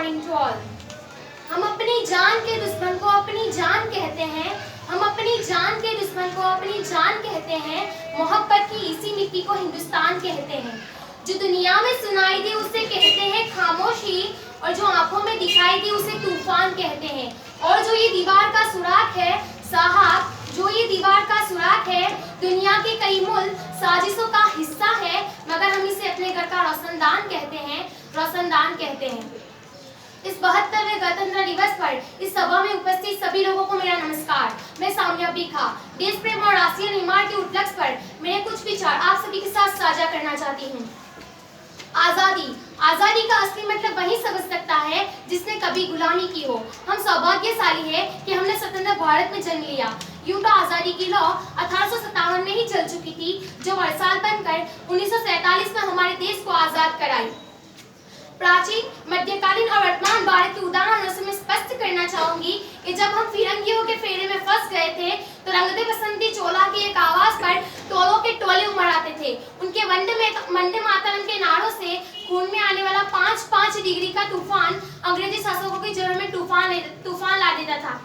Morning to all. हम अपनी जान के दुश्मन को अपनी जान कहते हैं, हम अपनी जान के दुश्मन को अपनी जान कहते हैं। मोहब्बत की इसी मिट्टी को हिंदुस्तान कहते हैं। जो दुनिया में सुनाई दे उसे कहते हैं खामोशी, और जो आंखों में दिखाई दे उसे तूफान कहते हैं। और जो ये दीवार का सुराख है साहब, जो ये दीवार का सुराख है, दुनिया के कई मुल्क साजिशों का हिस्सा है, मगर हम इसे अपने घर का रोशनदान कहते हैं, रोशनदान कहते हैं। इस 72वें गणतंत्र दिवस पर इस सभा में उपस्थित सभी लोगों को मेरा नमस्कार। मैं साम्या बिखा देश प्रेम और राष्ट्रीय निर्माण के उपलक्ष्य पर मेरे कुछ विचार आप सभी के साथ साझा करना चाहती हूँ। आजादी, आजादी का असली मतलब वही समझ सकता है जिसने कभी गुलामी की हो। हम सौभाग्यशाली है कि हमने स्वतंत्र भारत में जन्म लिया। यूं तो आजादी की लौ 1857 में ही चल चुकी थी, जो हड़ताल बनकर 1947 में हमारे देश को आजाद कराई। प्राचीन, मध्यकालीन और वर्तमान भारत के उदाहरणों से मैं स्पष्ट करना चाहूंगी कि जब हम फिरंगियों के फेरे में फंस गए थे तो रंग दे बसंती चोला की एक आवाज पर टोलों के टोले उमड़ आते थे। उनके वंदे मातरम के नारों से खून में आने वाला 5-5 डिग्री का तूफान अंग्रेजी शासकों की जड़ों में तूफान ला देता था।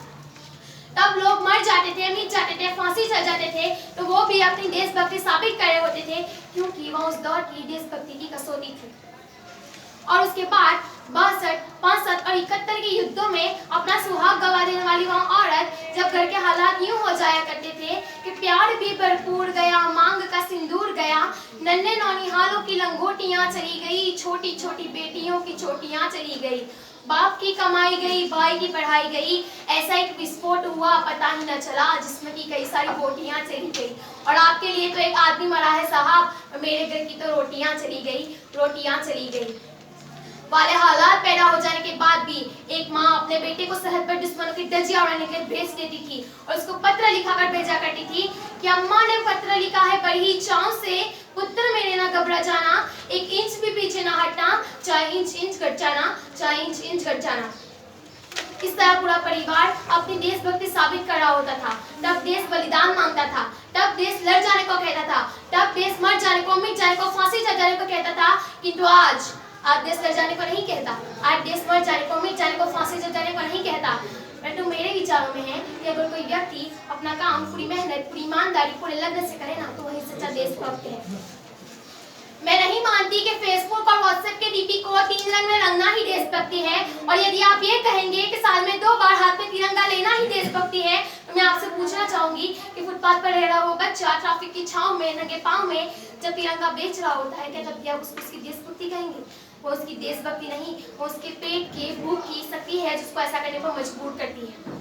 तब लोग मर जाते थे, मिट जाते थे, फांसी चल जाते थे, तो वो भी अपनी देशभक्ति साबित कर रहे होते थे, क्योंकि वह उस दौर की देशभक्ति की कसौटी थी। और उसके बाद 62, 65 और 71 के युद्धों में अपना सुहाग गवा देने वाली वह औरत, जब घर के हालात यूं हो जाया करते थे कि प्यार भी भरपूर गया, मांग का सिंदूर गया, नन्हे नौनिहालों की लंगोटियां चली गई, छोटी छोटी बेटियों की चोटियां चली गई, बाप की कमाई गई, भाई की पढ़ाई गई, ऐसा एक विस्फोट हुआ पता ही न चला, जिसमें की कई सारी बोटियां चली गई। और आपके लिए तो एक आदमी मरा है साहब, मेरे घर की तो रोटियां चली गई, रोटियां चली गई वाले हालात पैदा हो जाने के बाद भी एक माँ अपने बेटे को सरहद पर दुश्मनों की धज्जियां उड़ाने के लिए भेज देती थी और उसको पत्र लिखाकर भेजा करती थी कि अम्मा ने पत्र लिखा है बड़ी ही चाव से, पुत्र मेरे ना घबरा जाना, 1 इंच भी पीछे ना हटना, चाहे इंच घट जाना, चाहे इंच घट जाना। इस तरह पूरा परिवार अपनी देशभक्ति साबित कर रहा होता था। तब देश बलिदान मांगता था, तब देश लड़ जाने को कहता था, तब देश मर जाने को, मिट जाने को, फांसी चढ़ जाने को कहता था। किंतु आज देश लड़ जाने को नहीं कहता, आज देश मर जाने को, मिट जाने को, फांसी चढ़ जाने को नहीं कहता। परंतु मेरे विचारों में है कि अगर कोई व्यक्ति अपना काम पूरी मेहनत, पूरी ईमानदारी, पूरे लगन से करे ना, तो वही सच्चा देशभक्त है। मैं नहीं मानती कि फेसबुक और व्हाट्सएप के डीपी को 3 रंग में रंगना ही देशभक्ति है। और यदि आप ये कहेंगे कि साल में 2 बार हाथ में तिरंगा लेना ही देशभक्ति है, तो मैं आपसे पूछना चाहूंगी कि फुटपाथ पर रह रहा वो बच्चा ट्रैफिक की छांव में नंगे पांव में जब तिरंगा बेच रहा होता है, क्या कभी आप उसकी देशभक्ति कहेंगे? वो उसकी देशभक्ति नहीं, वो उसके पेट के भूख की शक्ति है जिसको ऐसा करने पर मजबूर करती है।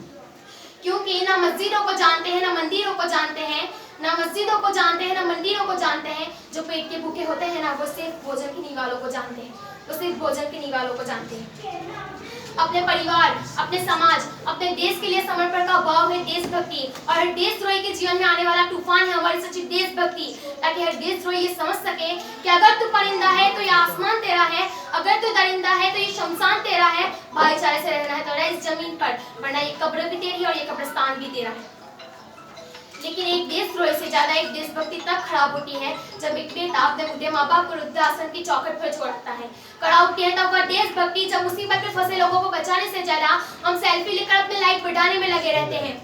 क्योंकि ना मस्जिदों को जानते हैं, ना मंदिरों को जानते हैं, ना मस्जिदों को जानते हैं, ना मंदिरों को जानते हैं। जो पेट के भूखे होते हैं ना, वो सिर्फ भोजन की निवालों को जानते हैं, वो सिर्फ भोजन की निवालों को जानते हैं। अपने परिवार, अपने समाज, अपने देश के लिए समर्पण का भाव है देशभक्ति। और हर देशद्रोही के जीवन में आने वाला तूफान है हमारी सच्ची देशभक्ति, ताकि हर देशद्रोही ये समझ सके कि अगर तू परिंदा है तो ये आसमान तेरा है, अगर तू दरिंदा है तो ये शमशान तेरा है। भाईचारे से रहना है तो रह इस जमीन पर, वरना ये कब्र भी तेरी और ये कब्रिस्तान भी तेरा है। लेकिन एक देशद्रोही से ज्यादा एक देशभक्ति तब खराब होती है जब एक बेटा अपने बुढ़े माँ बाप को वृद्धाश्रम की चौखट पर छोड़ता है। खड़ा उठती है तब वह देशभक्ति, जब मुसीबत में फंसे लोगों को बचाने से ज्यादा हम सेल्फी लेकर अपने लाइक बढ़ाने में लगे रहते हैं।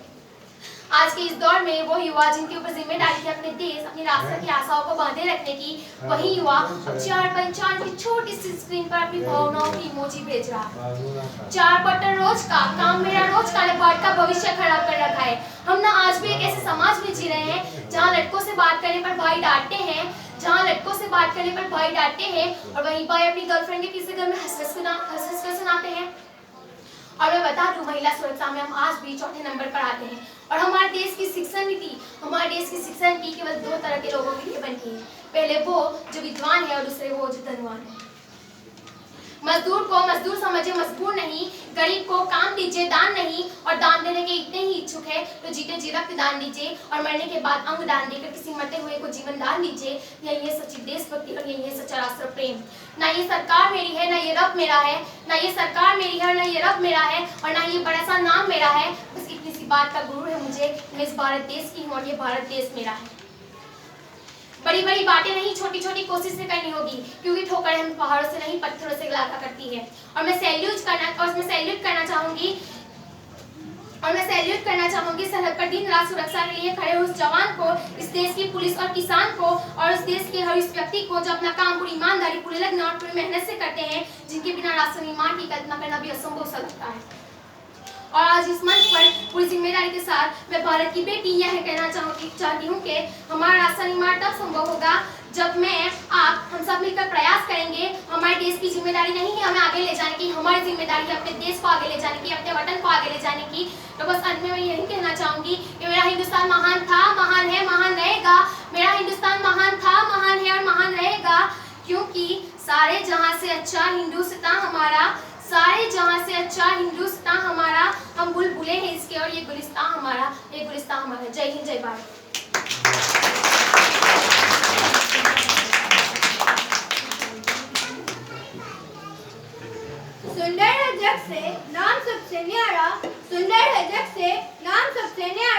आज के इस दौर में वो युवा जिनके ऊपर जिम्मेदारी थी अपने देश, अपनी राष्ट्र की आशाओं को बांधे रखने की, वही युवा अब 4x4 की छोटी सी स्क्रीन पर अपनी भावनाओं की इमोजी भेज रहा है। 4 बटन रोज का काम मेरा रोज का लेपाट का भविष्य खराब कर रखा है। हम ना आज भी एक ऐसे समाज में जी रहे हैं जहाँ लड़कों से बात करने पर भाई डांटते हैं, जहाँ लड़कों से बात करने पर भाई डांटते हैं, और वही भाई अपनी गर्लफ्रेंड के किसी घर में हंस कर सुनाते हैं। और मैं बता दूं, महिला सुरक्षा में हम आज भी 4थे नंबर पर आते हैं। और हमारे देश की शिक्षा नीति, हमारे देश की शिक्षा नीति केवल 2 तरह के लोगों के लिए बनती है। पहले वो जो विद्वान है और दूसरे वो जो धनवान है। मजदूर को मजदूर समझे, मजबूर नहीं। गरीब को काम दीजिए, दान नहीं। और दान देने के इतने ही इच्छुक है तो जीते जी रक्त दान दीजिए, और मरने के बाद अंग दान देकर किसी मरते हुए को जीवन दान दीजिए। यही है सच्ची देशभक्ति और यही है सच्चा राष्ट्र प्रेम। ना ये सरकार मेरी है, ना ये रब मेरा है, ना ये सरकार मेरी है, ना ये रब मेरा है, और ना ये बड़ा सा नाम मेरा है। बस इतनी सी बात का गुरूर है मुझे, मैं इस भारत देश की हूँ और ये भारत देश मेरा है। बड़ी बड़ी बातें नहीं, छोटी छोटी कोशिशें करनी होगी, क्योंकि ठोकरें हम पहाड़ों से नहीं पत्थरों से लगा करती है। और मैं सैल्यूट करना चाहूंगी सरहद पर दिन रात सुरक्षा के लिए खड़े उस जवान को, इस देश की पुलिस और किसान को, और उस देश के हर उस व्यक्ति को जो अपना काम पूरी ईमानदारी, पूरे लगन और पूरी मेहनत से करते हैं, जिनके बिना राष्ट्र निर्माण की कल्पना करना भी असंभव सा लगता है। और आज इस मंच पर पूरी जिम्मेदारी के साथ मैं भारत की बेटी यह कहना चाहती हूँ कि हमारा राष्ट्र निर्माण तब संभव होगा जब हम सब मिलकर प्रयास करेंगे। हमारे देश की जिम्मेदारी नहीं है हमें आगे ले जाने की, हमारी जिम्मेदारी है अपने देश को आगे ले जाने की, अपने वतन को आगे ले जाने की। तो बस अंत में मैं यही कहना चाहूंगी कि मेरा हिंदुस्तान महान था, महान है, महान रहेगा। मेरा हिंदुस्तान महान था, महान है और महान रहेगा, क्योंकि सारे जहां से अच्छा हिंदुस्तान हमारा, सारे जहां से अच्छा हिंदुस्तान हमारा, हम बुलबुले हैं इसके और ये गुलिस्तान हमारा, ये गुलिस्तान हमारा। जय हिंद, जय भारत। सुंदर है जग से नाम सबसे न्यारा, सुंदर है जग से